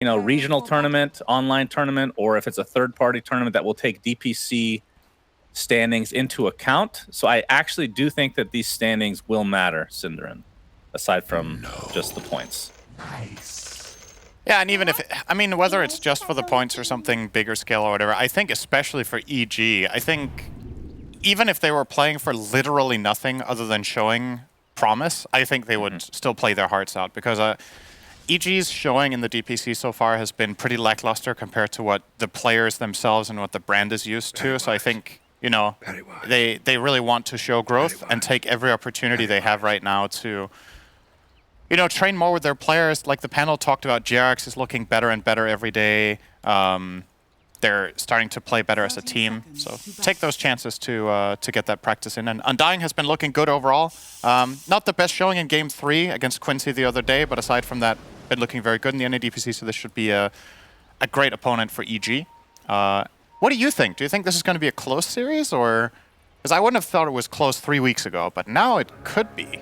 regional tournament, online tournament, or if it's a third-party tournament that will take DPC standings into account. So I actually do think that these standings will matter, Cinderin, aside from just the points. Yeah, and even if, I mean, whether it's just for the points or something bigger scale or whatever, I think especially for EG, I think even if they were playing for literally nothing other than showing promise, I think they would still play their hearts out, because EG's showing in the DPC so far has been pretty lackluster compared to what the players themselves and what the brand is used to. So I think, they really want to show growth and take every opportunity they have right now to, train more with their players. Like the panel talked about, JRX is looking better and better every day. They're starting to play better as a team. So take those chances to get that practice in. And Undying has been looking good overall. Not the best showing in Game 3 against Quincy the other day, but aside from that, been looking very good in the NADPC, so this should be a great opponent for EG. What do you think? Do you think this is going to be a close series, or... Because I wouldn't have thought it was close 3 weeks ago, but now it could be.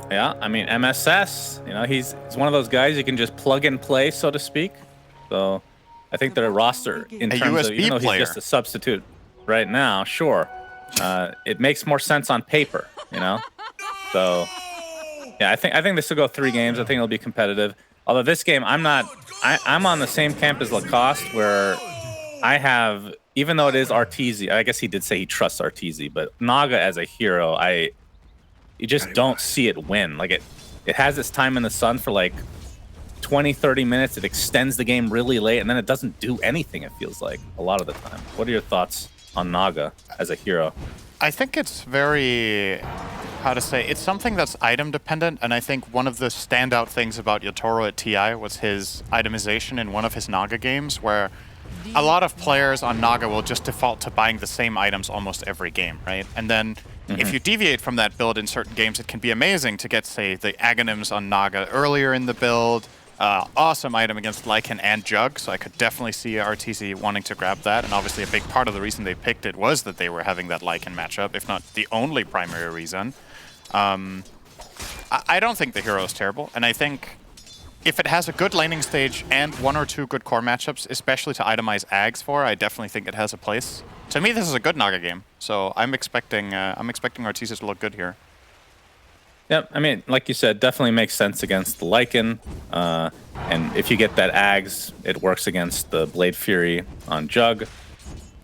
Yeah, I mean, MSS, he's one of those guys you can just plug and play, so to speak. So I think their roster, in terms of, even though he's just a substitute right now, sure, it makes more sense on paper, So, yeah, I think this will go 3 games. I think it'll be competitive. Although this game, I'm on the same camp as Lacoste, where I have, even though it is Arteezy, I guess he did say he trusts Arteezy, but Naga as a hero, you just don't see it win. Like it has its time in the sun for like 20, 30 minutes. It extends the game really late, and then it doesn't do anything, it feels like, a lot of the time. What are your thoughts on Naga as a hero? I think it's very, it's something that's item dependent, and I think one of the standout things about Yotaro at TI was his itemization in one of his Naga games, where a lot of players on Naga will just default to buying the same items almost every game, right? And then if you deviate from that build in certain games, it can be amazing to get, say, the Aghanims on Naga earlier in the build. Awesome item against Lycan and Jug, so I could definitely see RTC wanting to grab that. And obviously a big part of the reason they picked it was that they were having that Lycan matchup, if not the only primary reason. I don't think the hero is terrible, and I think if it has a good laning stage and 1 or 2 good core matchups, especially to itemize Ags for, I definitely think it has a place. To me, this is a good Naga game, so I'm expecting Arteezy to look good here. Yep, I mean, like you said, definitely makes sense against the Lycan. And if you get that Ags, it works against the Blade Fury on Jug.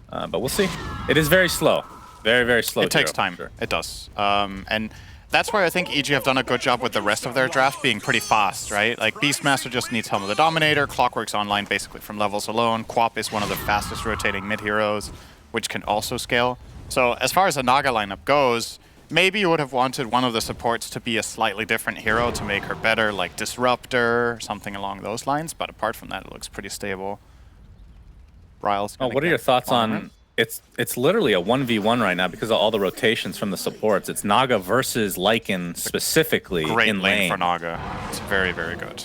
But we'll see. It is very slow. Very, very slow. It takes time. Sure. It does. And that's where I think EG have done a good job with the rest of their draft being pretty fast, right? Like, Beastmaster just needs Helm of the Dominator. Clockwork's online basically from levels alone. Quap is one of the fastest rotating mid-heroes, which can also scale. So as far as the Naga lineup goes, maybe you would have wanted one of the supports to be a slightly different hero to make her better, like Disruptor, something along those lines. But apart from that, it looks pretty stable. Ryle's what are your thoughts on... It's literally a 1v1 right now because of all the rotations from the supports. It's Naga versus Lycan specifically in lane. For Naga. It's very, very good.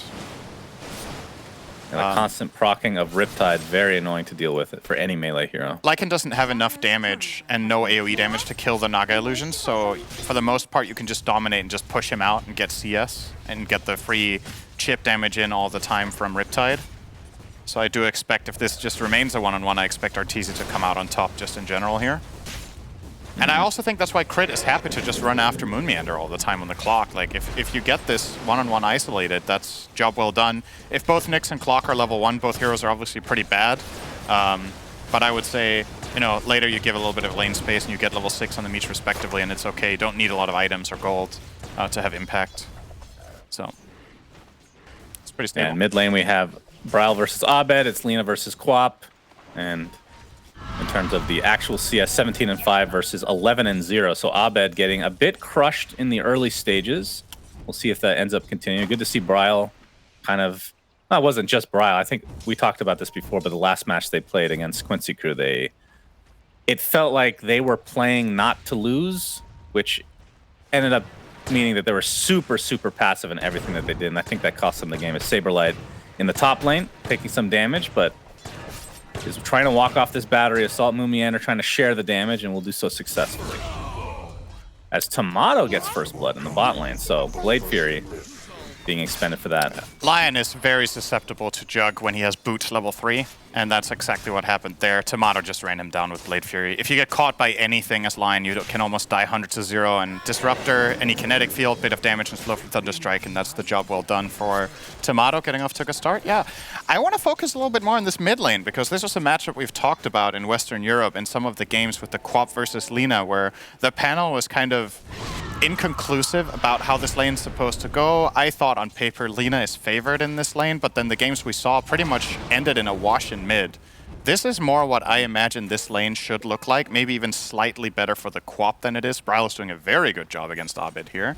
And the constant proccing of Riptide, very annoying to deal with for any melee hero. Lycan doesn't have enough damage and no AoE damage to kill the Naga illusions, so for the most part you can just dominate and just push him out and get CS and get the free chip damage in all the time from Riptide. So I do expect, if this just remains a one-on-one, I expect Arteezy to come out on top just in general here. And I also think that's why Crit is happy to just run after Moon Meander all the time on the clock. Like, if you get this one-on-one isolated, that's job well done. If both Nyx and Clock are level 1, both heroes are obviously pretty bad. But I would say, later you give a little bit of lane space and you get level 6 on the Meech respectively, and it's okay. You don't need a lot of items or gold to have impact. So, it's pretty stable. And mid lane we have Bryle versus Abed, it's Lina versus Quap, and in terms of the actual CS, 17-5 versus 11-0. So Abed getting a bit crushed in the early stages. We'll see if that ends up continuing. Good to see Bryle kind of... Well, it wasn't just Bryle. I think we talked about this before, but the last match they played against Quincy Crew, it felt like they were playing not to lose, which ended up meaning that they were super, super passive in everything that they did, and I think that cost them the game. It's Saberlight in the top lane, taking some damage, but is trying to walk off this battery, assault Moon Meander, trying to share the damage, and will do so successfully. As Tomato gets first blood in the bot lane, so Blade Fury being expended for that. Lion is very susceptible to Jug when he has boots level 3, and that's exactly what happened there. Tomato just ran him down with Blade Fury. If you get caught by anything as Lion, you can almost die 100 to 0, and Disruptor, any kinetic field, bit of damage and slow from Thunderstrike, and that's the job well done for Tomato, getting off to a good start. Yeah, I want to focus a little bit more on this mid lane, because this was a matchup we've talked about in Western Europe in some of the games with the Quap versus Lina, where the panel was kind of inconclusive about how this lane's supposed to go. I thought on paper Lina is favored in this lane, but then the games we saw pretty much ended in a wash in mid. This is more what I imagine this lane should look like, maybe even slightly better for the Quap than it is. Bryle is doing a very good job against Abed here.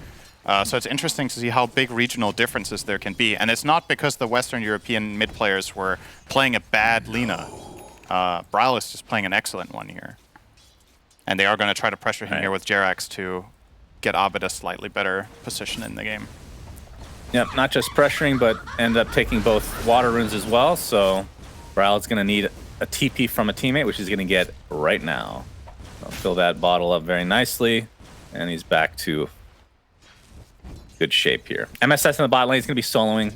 So it's interesting to see how big regional differences there can be. And it's not because the Western European mid players were playing a bad Lina. Bryle is just playing an excellent one here. And they are going to try to pressure him here with Jerax to get Abed a slightly better position in the game. Yep, not just pressuring, but end up taking both water runes as well. So Bryle's going to need a TP from a teammate, which he's going to get right now. I'll fill that bottle up very nicely, and he's back to good shape here. MSS in the bot lane is going to be soloing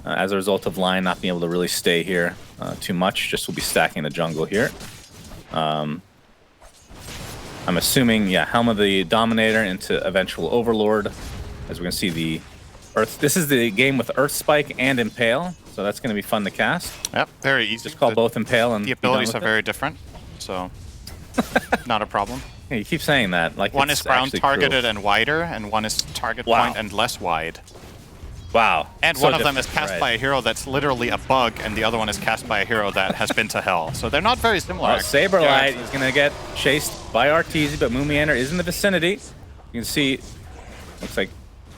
as a result of Lion not being able to really stay here too much. Just will be stacking the jungle here. I'm assuming, yeah, Helm of the Dominator into eventual Overlord, as we're going to see the Earth. This is the game with Earth Spike and Impale, so that's going to be fun to cast. Yep, very easy. Just call both Impale and the abilities are very different, so not a problem. Yeah, you keep saying that. Like one is ground targeted and wider, and one is target point and less wide. Wow. And one of them is cast by a hero that's literally a bug, and the other one is cast by a hero that has been to hell. So they're not very similar. Well, Saberlight is going to get chased by Arteezy, but Moomiander is in the vicinity. You can see, looks like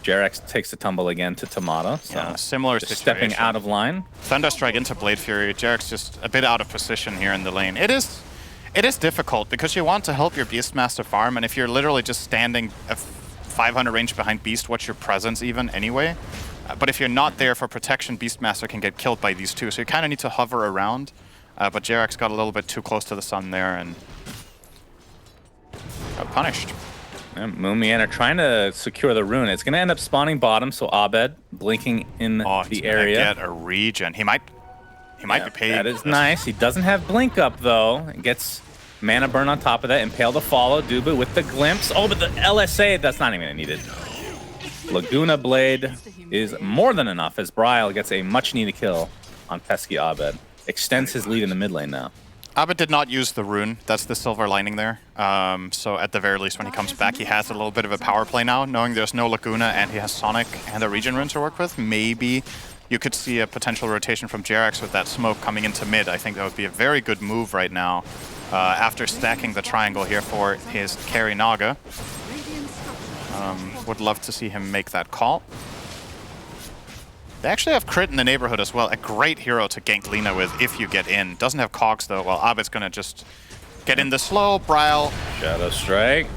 Jerax takes the tumble again to Tomato. So yeah, similar situation. Stepping out of line. Thunderstrike into Blade Fury. Jerax just a bit out of position here in the lane. It is difficult because you want to help your Beastmaster farm, and if you're literally just standing a 500 range behind Beast, what's your presence even anyway? But if you're not there for protection, Beastmaster can get killed by these two, so you kind of need to hover around. But Jerax got a little bit too close to the sun there and got punished. And Moomiander trying to secure the rune. It's going to end up spawning bottom, so Abed blinking in the area. Get a regen. He might be paid. That is nice. He doesn't have blink up though. It gets mana burn on top of that. Impale to follow. Duba with the glimpse. Oh, but the LSA, that's not even needed. Laguna Blade is more than enough as Bryle gets a much-needed kill on pesky Abed. Extends his lead in the mid lane now. Abed did not use the rune. That's the silver lining there. So at the very least, when he comes back, he has a little bit of a power play now, knowing there's no Laguna and he has Sonic and the regen rune to work with. Maybe you could see a potential rotation from Jerax with that smoke coming into mid. I think that would be a very good move right now after stacking the triangle here for his carry Naga. Would love to see him make that call. They actually have Crit in the neighborhood as well. A great hero to gank Lina with if you get in. Doesn't have cogs though. Well, Abed's going to just get in the slow. Bryle. Shadow Strike.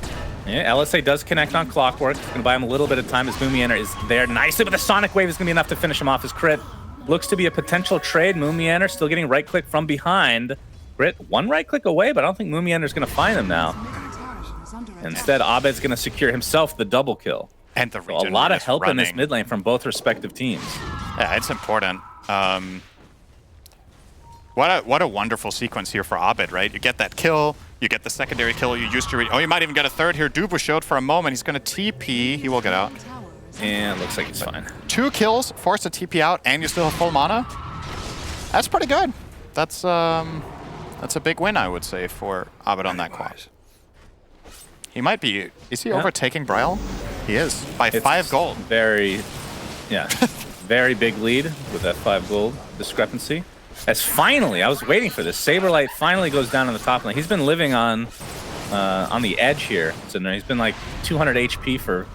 Yeah, LSA does connect on Clockwork. It's going to buy him a little bit of time as Moomiander is there nicely, but the Sonic Wave is going to be enough to finish him off his Crit. Looks to be a potential trade. Moomiander still getting right click from behind. Crit one right click away, but I don't think Moomiander's going to find him now. Instead, Abed's going to secure himself the double kill. And the so a lot of help in this mid lane from both respective teams. Yeah, it's important. What a wonderful sequence here for Abed, right? You get that kill, you get the secondary kill, you used to... Oh, you might even get a third here. Dubu showed for a moment. He's going to TP. He will get out. And looks like he's fine. 2 kills, force a TP out, and you still have full mana. That's pretty good. That's a big win, I would say, for Abed on that quad. He might be... Is he overtaking Bryle? He is. By 5 gold. Very big lead with that 5 gold discrepancy. As finally, I was waiting for this. Saberlight finally goes down on the top lane. He's been living on the edge here. So he's been like 200 HP for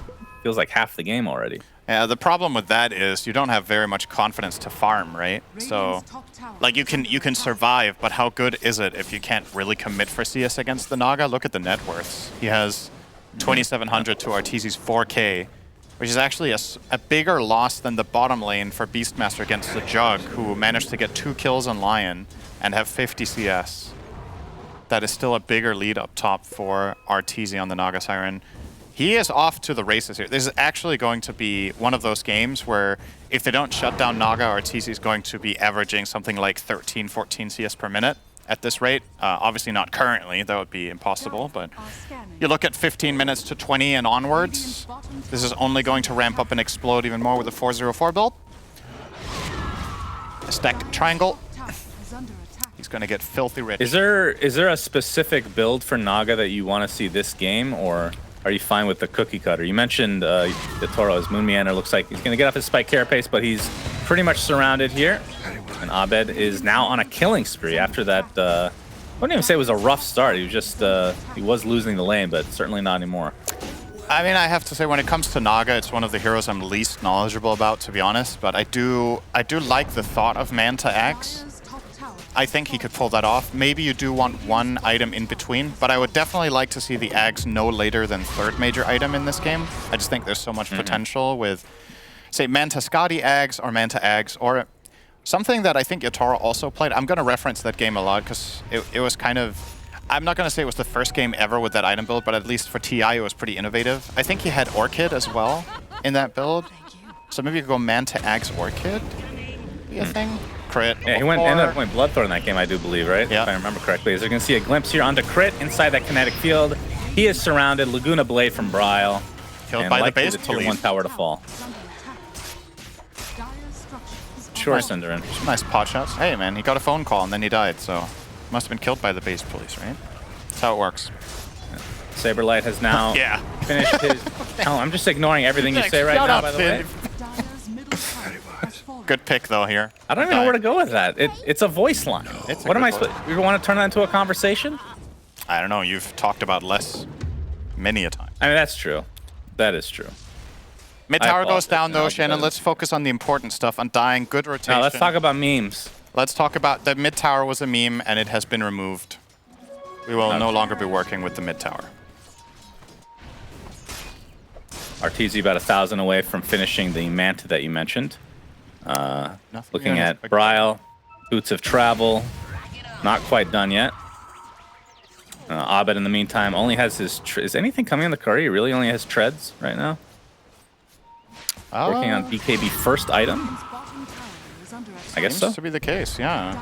feels like half the game already. Yeah, the problem with that is you don't have very much confidence to farm, right? So, like you can survive, but how good is it if you can't really commit for CS against the Naga? Look at the net worths. He has 2,700 to Arteezy's 4K, which is actually a bigger loss than the bottom lane for Beastmaster against the Jug, who managed to get 2 kills on Lion and have 50 CS. That is still a bigger lead up top for Arteezy on the Naga Siren. he is off to the races here. This is actually going to be one of those games where if they don't shut down Naga, Arteezy is going to be averaging something like 13, 14 CS per minute at this rate. Obviously not currently, that would be impossible, but you look at 15 minutes to 20 and onwards, this is only going to ramp up and explode even more with a 4-0-4 build. A stacked triangle. He's going to get filthy rich. Is there a specific build for Naga that you want to see this game, or are you fine with the cookie cutter? You mentioned the Toro's Moon Meander looks like he's going to get off his spike carapace, but he's pretty much surrounded here. And Abed is now on a killing spree after that. I wouldn't even say it was a rough start. He was just he was losing the lane, but certainly not anymore. I mean, I have to say, when it comes to Naga, it's one of the heroes I'm least knowledgeable about, to be honest. But I do like the thought of Manta Axe. I think he could pull that off. Maybe you do want one item in between, but I would definitely like to see the Axe no later than third major item in this game. I just think there's so much potential with, say, Manta Skadi Axe or Manta Axe, or something that I think Yatoro also played. I'm going to reference that game a lot because it was kind of... I'm not going to say it was the first game ever with that item build, but at least for TI it was pretty innovative. I think he had Orchid as well in that build. So maybe you could go Manta Axe Orchid, be a thing. Crit. Yeah, he ended up going Bloodthorn in that game, I do believe, right? Yeah. If I remember correctly. As you can see a glimpse here onto Crit inside that kinetic field. He is surrounded. Laguna Blade from Bryle. Killed by the base the tier police. 1 tower to fall. Sure, Nice. Cinderin. Nice pot shots. Hey man, he got a phone call and then he died, so must have been killed by the base police, right? That's how it works. Saberlight has now Yeah. finished his... Oh, I'm just ignoring everything you say right now, by the way. Good pick though here. I don't even know where to go with that. It's a voice line. What am I supposed... You want to turn that into a conversation? I don't know. You've talked about less many a time. I mean, that's true. That is true. Mid tower goes apologize. down though, No, Shannon. Let's focus on the important stuff. Undying, good rotation. Now, let's talk about memes. Let's talk about the mid tower was a meme and it has been removed. We will no longer be working with the mid tower. Arteezy about 1,000 away from finishing the Manta that you mentioned. Looking at Bryle, Boots of Travel, not quite done yet. Abed in the meantime only has his... Is anything coming on the card? He really only has treads right now. Working on BKB first item? I guess so. Seems to be the case, yeah.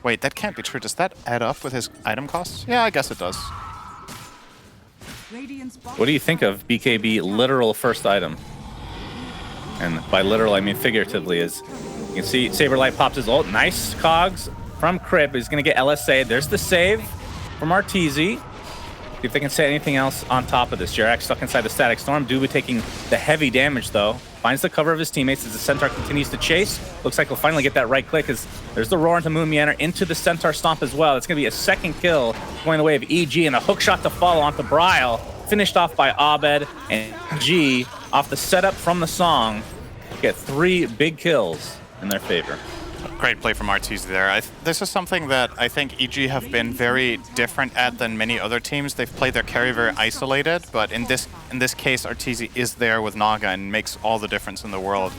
Wait, that can't be true. Does that add up with his item costs? Yeah, I guess it does. What do you think of BKB literal first item? And by literal, I mean figuratively. As you can see, Saberlight pops his ult. Nice cogs from Crip. He's going to get LSA. There's the save from Arteezy. See if they can say anything else on top of this. Jerax stuck inside the Static Storm. Dubu taking the heavy damage, though. Finds the cover of his teammates as the Centaur continues to chase. Looks like he'll finally get that right click as there's the roar into Moon Meander into the Centaur Stomp as well. It's going to be a second kill going the way of EG and a hook shot to follow onto Bryle. Finished off by Abed and G off the setup from the song. Get 3 big kills in their favor. Great play from Arteezy there. This is something that I think EG have been very different at than many other teams. They've played their carry very isolated, but in this case, Arteezy is there with Naga and makes all the difference in the world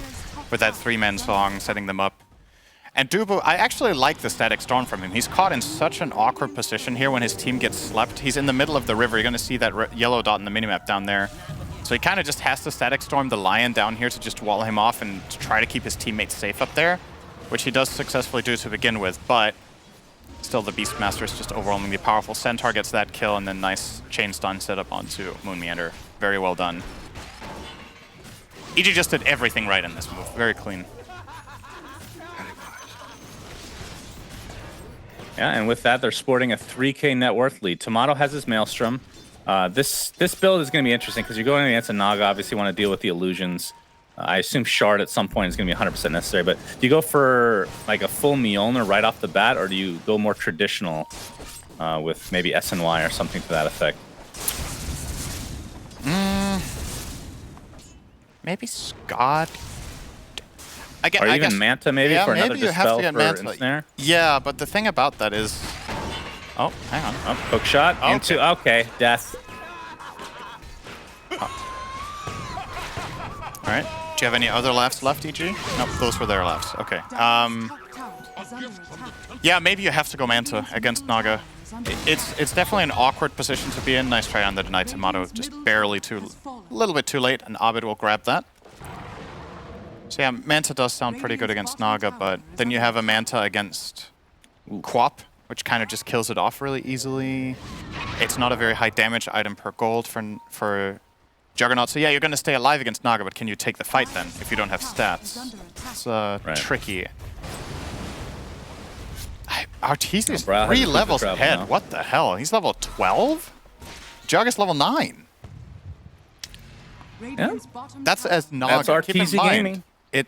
with that 3-man song, setting them up. And Dubu, I actually like the Static Storm from him. He's caught in such an awkward position here when his team gets slept. He's in the middle of the river. You're going to see that yellow dot in the minimap down there. So he kind of just has to Static Storm the Lion down here to just wall him off and to try to keep his teammates safe up there, which he does successfully do to begin with, but still the Beastmaster is just overwhelmingly powerful. Centaur gets that kill and then nice chain stun setup onto Moon Meander. Very well done. EG just did everything right in this move. Very clean. Yeah, and with that, they're sporting a 3K net worth lead. Tomato has his Maelstrom. This build is going to be interesting because you're going against a Naga. Obviously, you want to deal with the illusions. I assume Shard at some point is going to be 100% necessary. But do you go for like a full Mjolnir right off the bat, or do you go more traditional with maybe SNY or something to that effect? Maybe Scott. Or even Manta maybe for another dispel for ensnare? Yeah, but the thing about that is... Oh, hang on. Oh, hook shot into... Okay, death. All right. Do you have any other laughs left, EG? Nope, those were their laughs. Okay. Yeah, maybe you have to go Manta against Naga. It's definitely an awkward position to be in. Nice try on the denied Tomato, just barely a little bit too late, and Abed will grab that. So yeah, Manta does sound pretty good against Naga, but then you have a Manta against Quap, which kind of just kills it off really easily. It's not a very high damage item per gold for Juggernaut. So yeah, you're going to stay alive against Naga, but can you take the fight then if you don't have stats? It's tricky. Arteezy is 3 levels ahead. Now. What the hell? He's level 12? Jug is level 9. Yeah. That's as Naga. That's Arteezy gaming.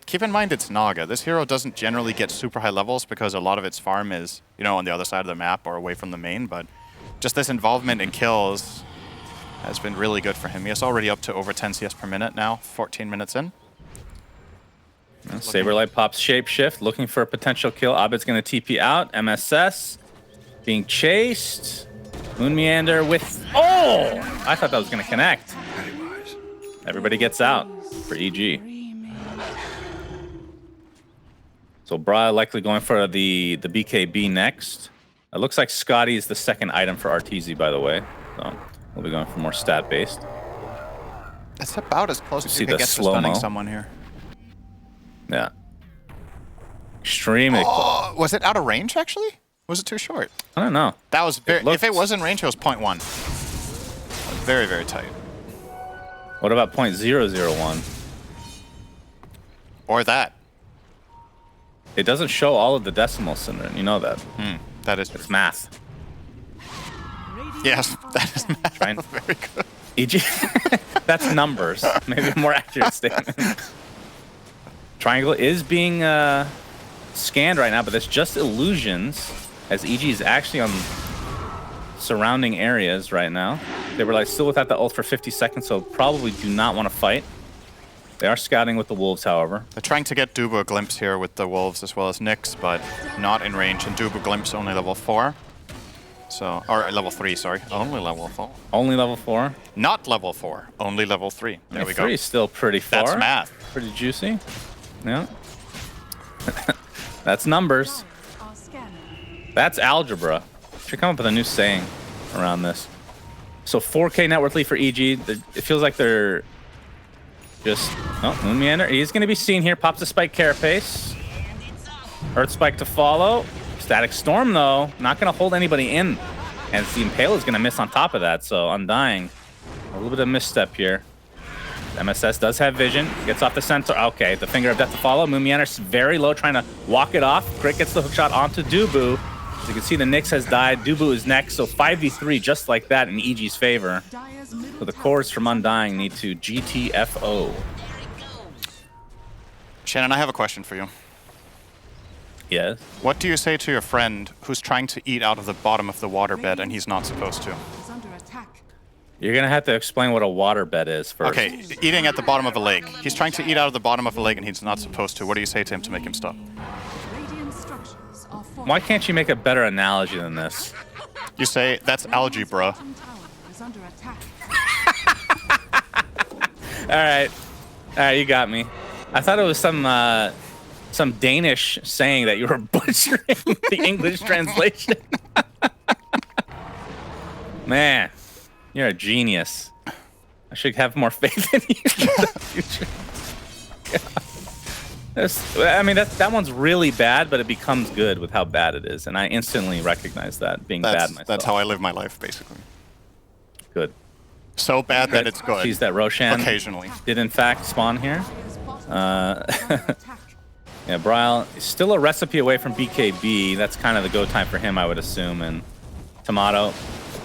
Keep in mind it's Naga. This hero doesn't generally get super high levels because a lot of its farm is, you know, on the other side of the map or away from the main, but just this involvement in kills has been really good for him. He is already up to over 10 CS per minute now, 14 minutes in. Saberlight pops shapeshift, looking for a potential kill. Abed's going to TP out. MSS being chased. Moon Meander with... Oh! I thought that was going to connect. Everybody gets out for EG. So Bra likely going for the BKB next. It looks like Scotty is the second item for Arteezy, by the way. So we'll be going for more stat-based. That's about as close as you can get to stunning someone here. Yeah. Extremely close. Was it out of range, actually? Was it too short? I don't know. That was very... If it was in range, it was 0.1. Very, very tight. What about 0.001? Or that. It doesn't show all of the decimals, Synderen. You know that. That is... It's math. Yes, that is math. Very good. EG... That's numbers. Maybe a more accurate statement. Triangle is being scanned right now, but that's just illusions, as EG is actually on surrounding areas right now. They were like still without the ult for 50 seconds, so probably do not want to fight. They are scouting with the wolves, however. They're trying to get Dubu a glimpse here with the wolves as well as Nyx, but not in range, and Dubu glimpse only level 4. So, or level 3, sorry. Only level 4. Only level 4? Not level 4, only level 3. There we go. 3 is still pretty far. That's math. Pretty juicy. Yeah. That's numbers. That's algebra. Should come up with a new saying around this. So 4K net worth lead for EG. It feels like they're just... Oh, Moon Meander. He's going to be seen here. Pops a spike carapace. Earth spike to follow. Static Storm, though. Not going to hold anybody in. And the Impale is going to miss on top of that. So Undying. A little bit of misstep here. MSS does have vision. Gets off the center. Okay, the finger of death to follow. Moon Meander's very low, trying to walk it off. Crit gets the hookshot onto Dubu. As you can see, the Nyx has died. Dubu is next, so 5v3 just like that in EG's favor. So the cores from Undying need to GTFO. Shannon, I have a question for you. Yes? What do you say to your friend who's trying to eat out of the bottom of the waterbed and he's not supposed to? You're going to have to explain what a waterbed is first. Okay, eating at the bottom of a lake. He's trying to eat out of the bottom of a lake and he's not supposed to. What do you say to him to make him stop? Why can't you make a better analogy than this? You say, that's algebra. Alright, you got me. I thought it was some Danish saying that you were butchering the English translation. Man. You're a genius. I should have more faith in you in the future. Yeah. I mean, that one's really bad, but it becomes good with how bad it is. And I instantly recognize that, being bad myself. That's how I live my life, basically. Good. So bad that it's good. She's that Roshan occasionally did, in fact, spawn here. Yeah, Bryle is still a recipe away from BKB. That's kind of the go time for him, I would assume. And Tomato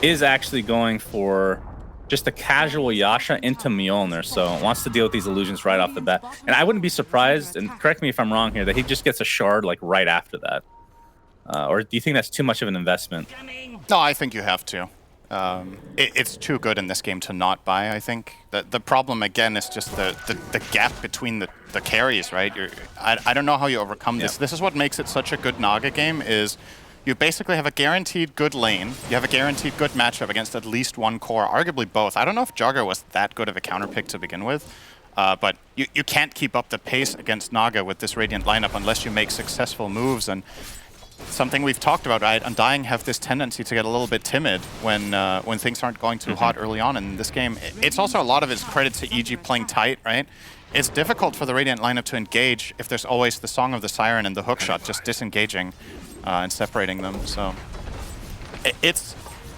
is actually going for just a casual Yasha into Mjolnir, so wants to deal with these illusions right off the bat. And I wouldn't be surprised, and correct me if I'm wrong here, that he just gets a shard like right after that. Or do you think that's too much of an investment? No, I think you have to. It's too good in this game to not buy, I think. The problem, again, is just the gap between the carries, right? I don't know how you overcome this. Yep. This is what makes it such a good Naga game, is you basically have a guaranteed good lane, you have a guaranteed good matchup against at least one core, arguably both. I don't know if Jugger was that good of a counter pick to begin with, But you can't keep up the pace against Naga with this Radiant lineup unless you make successful moves. And something we've talked about, right? Undying have this tendency to get a little bit timid when things aren't going too hot early on in this game. It's also a lot of its credit to EG playing tight, right? It's difficult for the Radiant lineup to engage if there's always the Song of the Siren and the hookshot just disengaging and separating them. So it's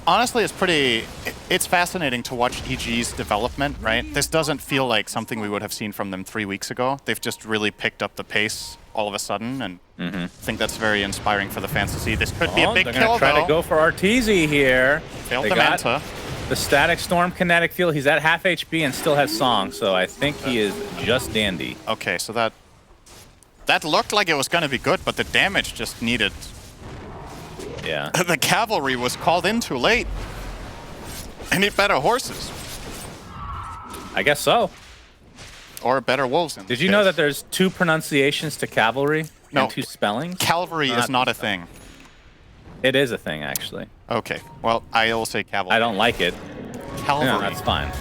honestly, it's fascinating to watch EG's development, right? This doesn't feel like something we would have seen from them 3 weeks ago. They've just really picked up the pace all of a sudden, and I think that's very inspiring for the fans to see. This could be a big kill, though. They're going to try to go for Arteezy here. Failed the Manta. The Static Storm kinetic field. He's at half HP and still has Song, so I think he is just dandy. Okay, so that looked like it was going to be good, but the damage just needed... Yeah. The cavalry was called in too late. I need better horses. I guess so. Or better wolves. Did you know that there's 2 pronunciations to cavalry? No. And 2 spellings? Cavalry is not a thing. It is a thing, actually. Okay. Well, I will say cavalry. I don't like it. Cavalry. No, that's fine.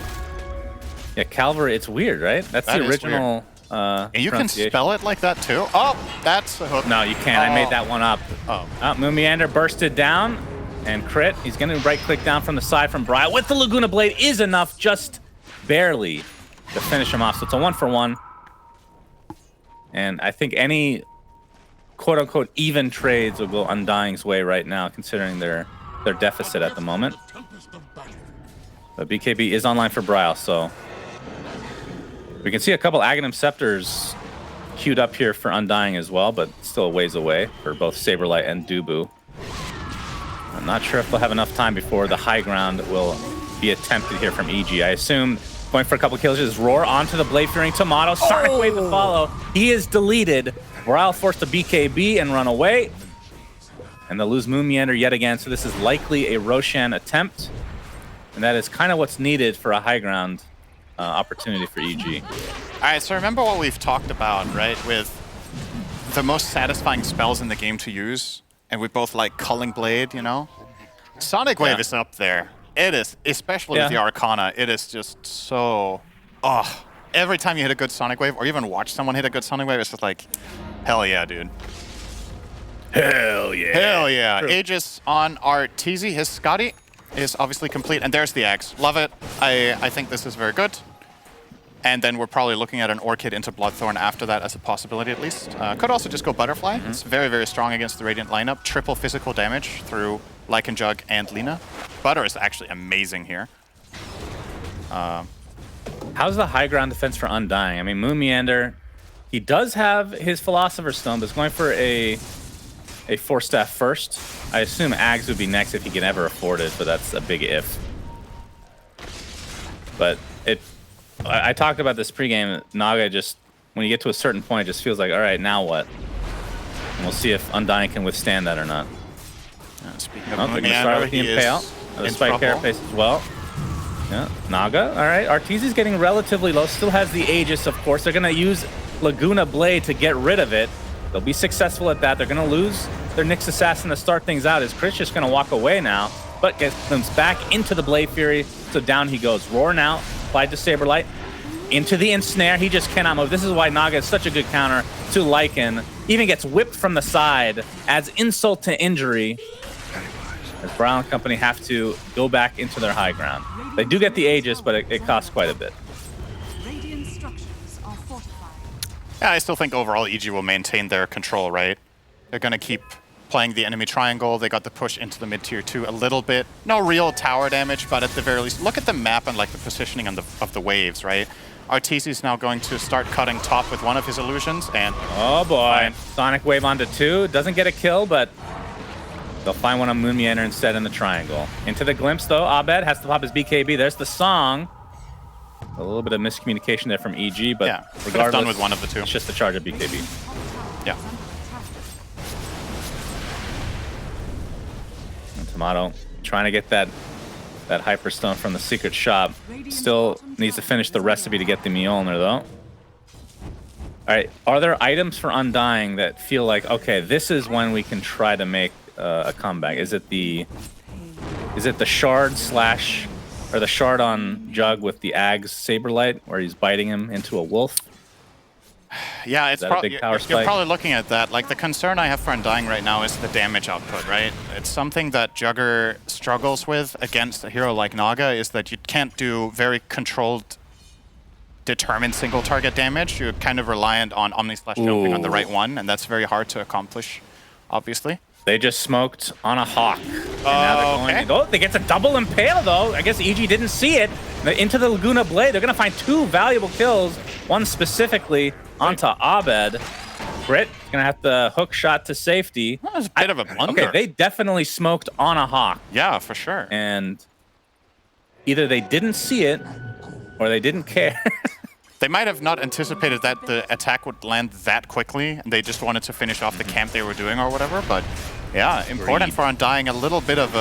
Yeah, cavalry, it's weird, right? That's the original and you can spell it like that, too? Oh, that's a hook. No, you can't. I made that one up. Oh. Moomiander bursted down and crit. He's going to right-click down from the side from Brile. With the Laguna Blade is enough, just barely, to finish him off. So it's a 1-for-1. And I think any quote-unquote even trades will go Undying's way right now, considering their deficit at the moment. But BKB is online for Brile, so we can see a couple Aghanim Scepters queued up here for Undying as well, but still a ways away for both Saberlight and Dubu. I'm not sure if they'll have enough time before the high ground will be attempted here from EG. I assume going for a couple kills is Roar onto the Blade Fearing Tomato. Sonic Wave to follow. He is deleted. Brile forced to BKB and run away. And they'll lose Moomiander yet again, so this is likely a Roshan attempt. And that is kind of what's needed for a high ground opportunity for EG. All right, so remember what we've talked about, right? With the most satisfying spells in the game to use. And we both like Culling Blade, you know? Sonic Wave is up there. It is, especially with the Arcana, it is just so... Oh, every time you hit a good Sonic Wave, or even watch someone hit a good Sonic Wave, it's just like, hell yeah, dude. Hell yeah. Hell yeah. True. Aegis on Arteezy. His Scotty is obviously complete. And there's the Axe. Love it. I think this is very good. And then we're probably looking at an Orchid into Bloodthorn after that as a possibility at least. Could also just go Butterfly. It's very, very strong against the Radiant lineup. Triple physical damage through Lycan Jug and Lina. Butter is actually amazing here. How's the high ground defense for Undying? I mean, Moomiander, he does have his Philosopher's Stone, but he's going for a 4-staff first. I assume Ags would be next if he can ever afford it, but that's a big if. But I talked about this pregame. Naga just, when you get to a certain point, it just feels like, all right, now what? And we'll see if Undying can withstand that or not. Speaking of they're going to start with the Impale. A Spike Carapace as well. Yeah, Naga. All right, Arteezy's getting relatively low. Still has the Aegis, of course. They're going to use Laguna Blade to get rid of it. They'll be successful at that. They're going to lose their Nyx Assassin to start things out. Is Chris just going to walk away now? But gets them back into the Blade Fury. So down he goes. Roar now. Applied to Saberlight. Into the Ensnare. He just cannot move. This is why Naga is such a good counter to Lycan. Even gets whipped from the side. Adds insult to injury. As Brile and company have to go back into their high ground. They do get the Aegis, but it costs quite a bit. Yeah, I still think overall EG will maintain their control, right? They're going to keep playing the enemy triangle. They got the push into the mid-tier 2 a little bit. No real tower damage, but at the very least, look at the map and like the positioning of the waves, right? Arteezy's now going to start cutting top with one of his illusions, and... Oh boy, Sonic Wave onto 2. Doesn't get a kill, but they'll find one on Moomiander instead in the triangle. Into the Glimpse, though. Abed has to pop his BKB. There's the Song. A little bit of miscommunication there from EG, but yeah, regardless, done with one of the two. It's just a charge of BKB. Yeah. And Tomato trying to get that Hyperstone from the secret shop. Still needs to finish the recipe to get the Mjolnir, though. All right, are there items for Undying that feel like, okay, this is when we can try to make a comeback? Is it the shard / or the shard on Jug with the Ag's Saberlight, where he's biting him into a wolf. Yeah, it's probably you're probably looking at that. Like, the concern I have for Undying right now is the damage output, right? It's something that Jugger struggles with against a hero like Naga, is that you can't do very controlled, determined single target damage. You're kind of reliant on Omni-Slash jumping on the right one, and that's very hard to accomplish, obviously. They just smoked on a Hawk. And now they're going, they get to double impale, though. I guess EG didn't see it. Into the Laguna Blade. They're going to find 2 valuable kills. One specifically onto Abed. Brit is going to have the hook shot to safety. That was a bit of a blunder. Okay, they definitely smoked on a Hawk. Yeah, for sure. And either they didn't see it or they didn't care. They might have not anticipated that the attack would land that quickly, and they just wanted to finish off the camp they were doing or whatever. But yeah, important for Undying. A little bit of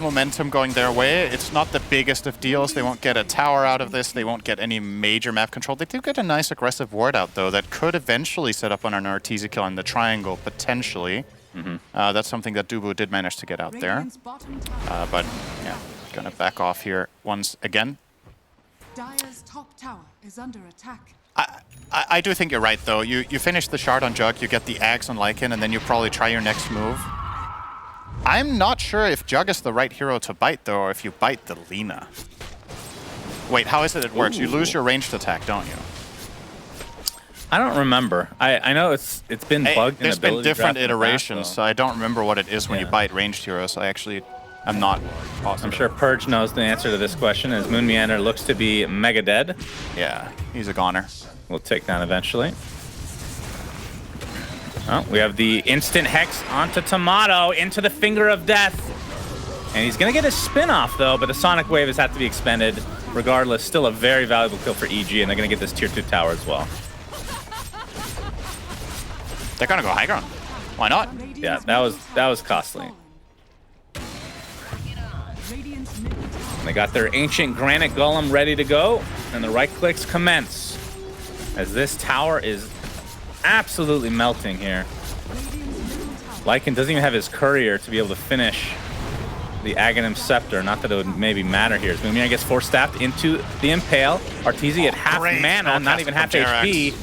momentum going their way. It's not the biggest of deals. They won't get a tower out of this. They won't get any major map control. They do get a nice aggressive ward out, though, that could eventually set up on an Arteezy kill in the triangle, potentially. That's something that Dubu did manage to get out there. But yeah, gonna back off here once again. Dire's top tower is under attack. I do think you're right, though. You finish the shard on Jug, you get the Axe on Lycan, and then you probably try your next move. I'm not sure if Jug is the right hero to bite, though, or if you bite the Lina. Wait, how is it works? You lose your ranged attack, don't you? I don't remember. I know it's been bugged. There's been different iterations, so I don't remember what it is when you bite ranged heroes. I'm not positive. I'm sure Purge knows the answer to this question, as Moon Meander looks to be mega dead. Yeah, he's a goner. We'll take down eventually. Oh, we have the instant Hex onto Tomato, into the Finger of Death. And he's going to get his spin off, though, but the Sonic Wave has had to be expended. Regardless, still a very valuable kill for EG, and they're going to get this tier 2 tower as well. They're going to go high ground. Why not? Yeah, that was costly. They got their ancient granite golem ready to go, and the right clicks commence as this tower is absolutely melting here. Lycan doesn't even have his courier to be able to finish the Aghanim Scepter. Not that it would maybe matter here. Moomia gets force-staffed into the Impale. Arteezy at half mana, not even half HP.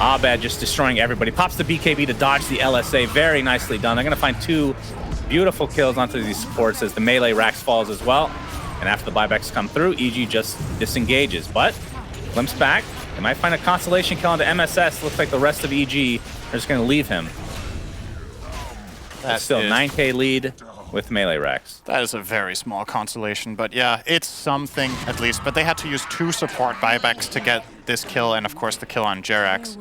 Abed just destroying everybody. Pops the BKB to dodge the LSA. Very nicely done. They're going to find 2 beautiful kills onto these supports as the melee Rax falls as well. And after the buybacks come through, EG just disengages. But glimpse back. They might find a consolation kill onto MSS. Looks like the rest of EG are just going to leave him. That's still 9k lead with melee Rax. That is a very small consolation, but yeah, it's something at least. But they had to use 2 support buybacks to get this kill, and of course the kill on Jerax,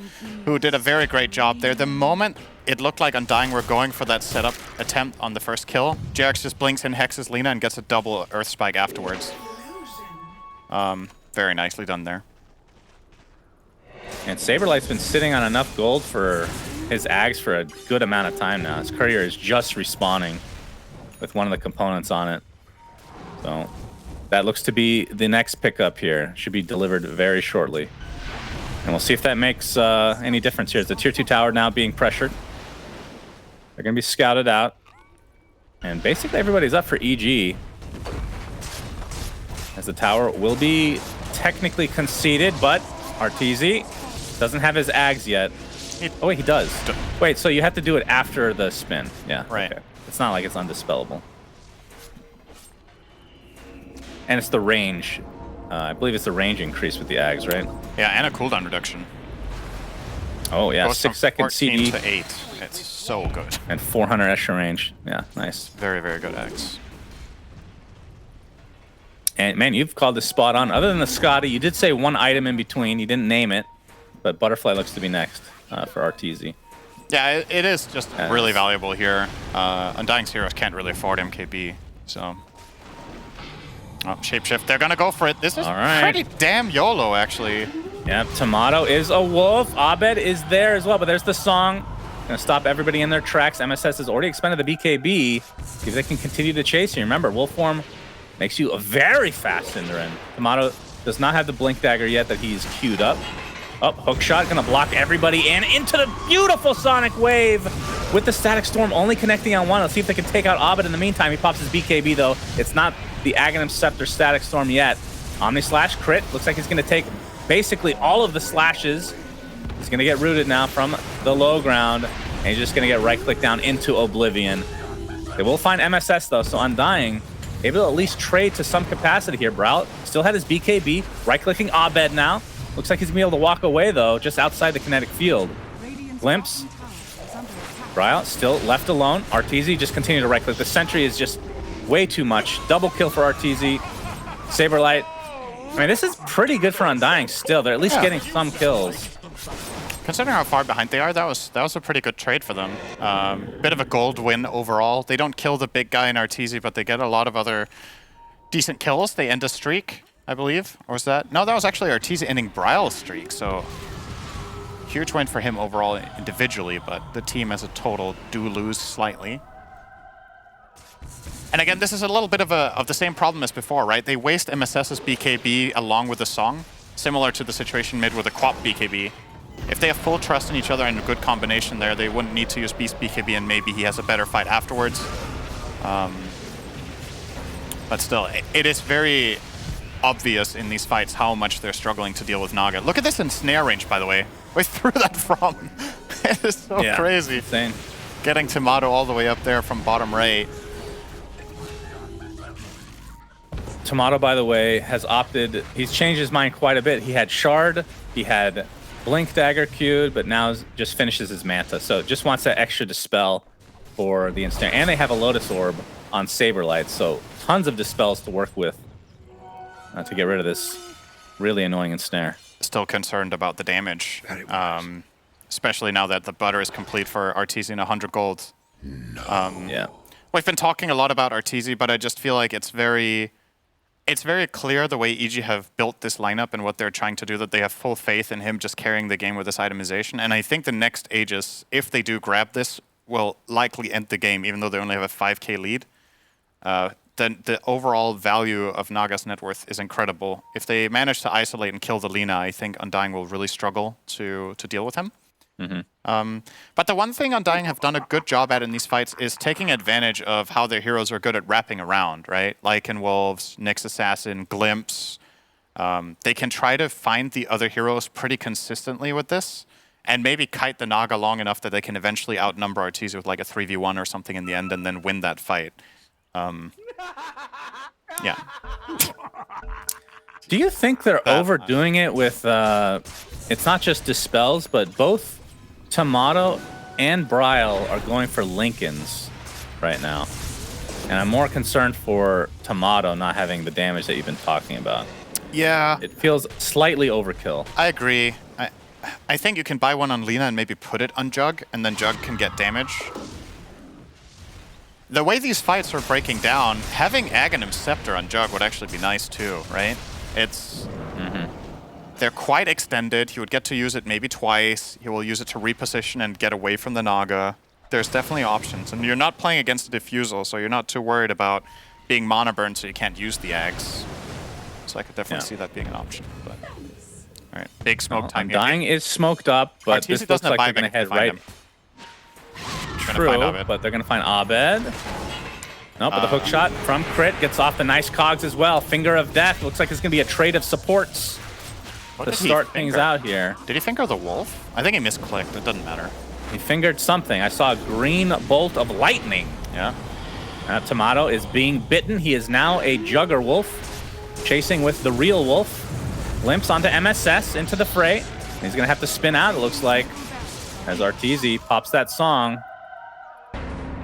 who did a very great job there. The moment it looked like Undying were going for that setup attempt on the first kill, Jerax just blinks in, hexes Lina, and gets a double Earth Spike afterwards. Very nicely done there. And Saberlight's been sitting on enough gold for his Ags for a good amount of time now. His courier is just respawning with one of the components on it. So that looks to be the next pickup here. Should be delivered very shortly. And we'll see if that makes any difference here. It's the tier 2 tower now being pressured. They're going to be scouted out. And basically everybody's up for EG. As the tower will be technically conceded, but Arteezy doesn't have his Ags yet. Oh, wait, he does. Wait, so you have to do it after the spin. Yeah, right. Okay. It's not like it's undispellable. And it's the range. I believe it's the range increase with the Ags, right? Yeah, and a cooldown reduction. Oh, yeah, 6-second CD. To 8. It's so good. And 400 extra range. Yeah, nice. Very, very good Ags. And, man, you've called this spot on. Other than the Scotty, you did say 1 item in between. You didn't name it. But Butterfly looks to be next for Arteezy. Yeah, it is just really valuable here. Undying's heroes can't really afford MKB, so... Oh, Shapeshift, they're gonna go for it. This is pretty damn YOLO, actually. Yeah, Tomato is a wolf. Abed is there as well, but there's the song. Gonna stop everybody in their tracks. MSS has already expended the BKB. See if they can continue to chase you. Remember, wolf form makes you a very fast Synderen. Tomato does not have the Blink Dagger yet that he's queued up. Oh, hook shot, gonna block everybody in into the beautiful Sonic Wave with the Static Storm only connecting on one. Let's see if they can take out Abed in the meantime. He pops his BKB, though. It's not the Aghanim Scepter Static Storm yet. Omni Slash crit. Looks like he's going to take basically all of the slashes. He's going to get rooted now from the low ground. And he's just going to get right-click down into Oblivion. They will find MSS, though, so Undying able to at least trade to some capacity here. Brawl still had his BKB, right-clicking Abed now. Looks like he's going to be able to walk away, though, just outside the kinetic field. Glimpse. Brawl still left alone. Arteezy just continue to right-click. The Sentry is just way too much. Double kill for Arteezy. Saberlight. I mean, this is pretty good for Undying still. They're at least getting some kills. Considering how far behind they are, that was a pretty good trade for them. Bit of a gold win overall. They don't kill the big guy in Arteezy, but they get a lot of other decent kills. They end a streak, I believe. Or was that? No, that was actually Arteezy ending Bryle's streak. So huge win for him overall individually, but the team as a total do lose slightly. And again, this is a little bit of the same problem as before, right? They waste MSS's BKB along with the Song, similar to the situation made with the Quap BKB. If they have full trust in each other and a good combination there, they wouldn't need to use Beast BKB and maybe he has a better fight afterwards. But still, it is very obvious in these fights how much they're struggling to deal with Naga. Look at this in snare range, by the way. Where he threw that from. It is so crazy. Insane. Getting Tomato all the way up there from bottom right. Tomato, by the way, has opted, he's changed his mind quite a bit. He had Shard, he had Blink Dagger queued, but now just finishes his Manta. So just wants that extra Dispel for the Ensnare. And they have a Lotus Orb on Saberlight, so tons of Dispels to work with to get rid of this really annoying Ensnare. Still concerned about the damage, especially now that the butter is complete for Arteezy and 100 gold. Yeah. We've been talking a lot about Arteezy, but I just feel like it's very clear the way EG have built this lineup and what they're trying to do, that they have full faith in him just carrying the game with this itemization. And I think the next Aegis, if they do grab this, will likely end the game, even though they only have a 5k lead. Then the overall value of Naga's net worth is incredible. If they manage to isolate and kill the Lina, I think Undying will really struggle to deal with him. But the one thing Undying have done a good job at in these fights is taking advantage of how their heroes are good at wrapping around, right? Lycan Wolves, Nyx Assassin, Glimpse. They can try to find the other heroes pretty consistently with this, and maybe kite the Naga long enough that they can eventually outnumber Arteezy with like a 3v1 or something in the end and then win that fight. Yeah. Do you think they're overdoing it with, it's not just Dispels, but both Tomato and Bryle are going for Lincolns right now. And I'm more concerned for Tomato not having the damage that you've been talking about. Yeah. It feels slightly overkill. I agree. I think you can buy one on Lina and maybe put it on Jug, and then Jug can get damage. The way these fights are breaking down, having Aghanim Scepter on Jug would actually be nice too, right? It's... They're quite extended. He would get to use it maybe twice. He will use it to reposition and get away from the Naga. There's definitely options. And you're not playing against a Diffusal, so you're not too worried about being mana burned so you can't use the Ags. So I could definitely see that being an option. But... All right, big smoke time here. Undying is smoked up, but Arteezy this looks like they're going to head right... True, but they're going to find Abed. Nope, but the hook shot from Crit gets off the nice cogs as well. Finger of Death. Looks like it's going to be a trade of supports to start things out here. Did he finger the wolf? I think he misclicked. It doesn't matter. He fingered something. I saw a green bolt of lightning. Yeah. Tomato is being bitten. He is now a Jugger Wolf, chasing with the real wolf. Glimpse onto MSS into the fray. He's going to have to spin out, it looks like, as Arteezy pops that song.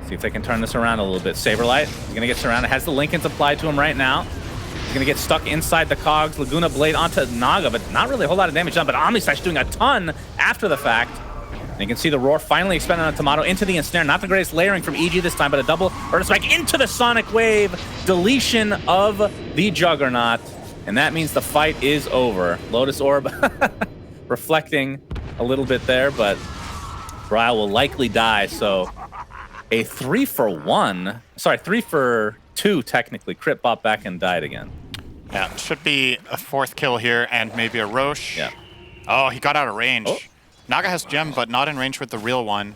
See if they can turn this around a little bit. Saberlight, he's going to get surrounded. Has the Lincolns applied to him right now. He's going to get stuck inside the cogs. Laguna Blade onto Naga, but not really a whole lot of damage done. But Omnislash doing a ton after the fact. And you can see the Roar finally expanded on Tomato into the Ensnare. Not the greatest layering from EG this time, but a double Earth Strike into the Sonic Wave. Deletion of the Juggernaut. And that means the fight is over. Lotus Orb reflecting a little bit there, but Bryle will likely die, so a 3-for-1, sorry, 3-for-2 technically. Crit bought back and died again. Yeah, should be a 4th kill here and maybe a Roche. Yeah. Oh, he got out of range. Naga has gem, but not in range with the real one.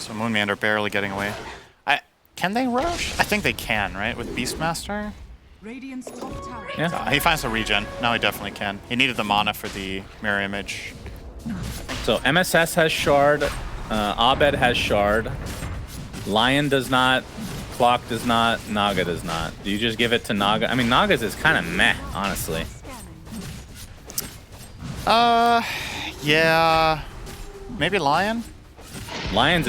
So Moon Meander barely getting away. Can they rush? I think they can, right? With Beastmaster? Radiant's top tower. Yeah. He finds the regen. Now he definitely can. He needed the mana for the mirror image. So MSS has Shard, Abed has Shard, Lion does not, Clock does not, Naga does not. Do you just give it to Naga? I mean, Naga's is kind of meh, honestly. Yeah. Maybe Lion? Lions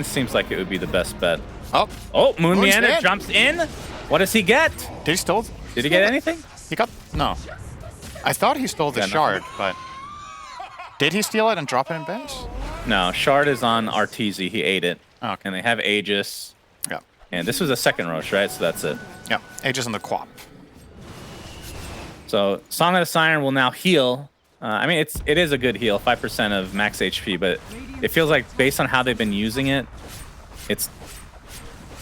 seems like it would be the best bet. Oh. Oh, Moon Moon's Meander dead. jumps in. What does he get? Did he steal? Did he get anything? He got, no. I thought he stole the Yeah, shard, but did he steal it and drop it in base? No, Shard is on Arteezy. He ate it. Okay. And they have Aegis. Yeah. And this was a second Rosh, right? So that's it. Yeah. Aegis in the Quap. So Song of the Siren will now heal. I mean, it is a good heal, 5% of max HP, but it feels like based on how they've been using it,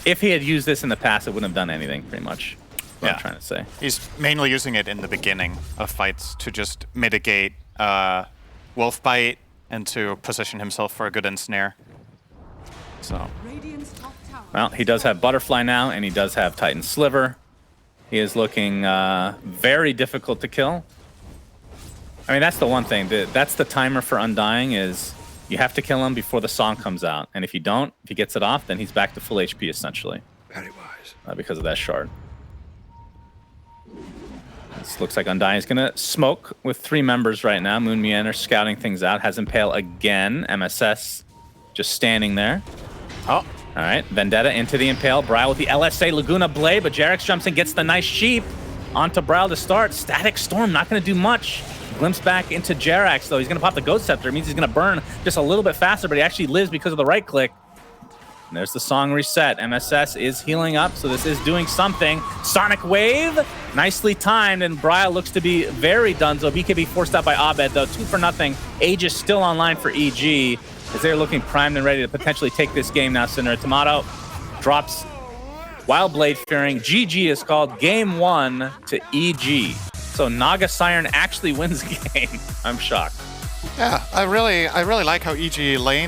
if he had used this in the past, it wouldn't have done anything, pretty much. What I'm trying to say. He's mainly using it in the beginning of fights to just mitigate Wolf Bite and to position himself for a good ensnare. So. Radiant's top tower. Well, he does have Butterfly now, and he does have Titan Sliver. He is looking very difficult to kill. I mean, that's the one thing. That's the timer for Undying is you have to kill him before the song comes out. And if you don't, if he gets it off, then he's back to full HP, essentially. Very wise. Because of that shard. This looks like Undying is going to smoke with 3 members right now. Moon Meander scouting things out. Has Impale again. MSS just standing there. Oh. All right. Vendetta into the Impale. Bryle with the LSA Laguna Blade, but Jarex jumps in, gets the nice sheep onto Bryle to start. Static Storm not going to do much. Glimpse back into Jerax, though. He's going to pop the Ghost Scepter. It means he's going to burn just a little bit faster, but he actually lives because of the right click. And there's the song reset. MSS is healing up, so this is doing something. Sonic Wave, nicely timed, and Bryle looks to be very done. So BKB forced out by Abed, though. 2 for nothing. Aegis still online for EG, as they're looking primed and ready to potentially take this game now. Cinder Tomato drops Wild Blade Fearing. GG is called Game 1 to EG. So Naga Siren actually wins the game. I'm shocked. Yeah, I really like how EG lane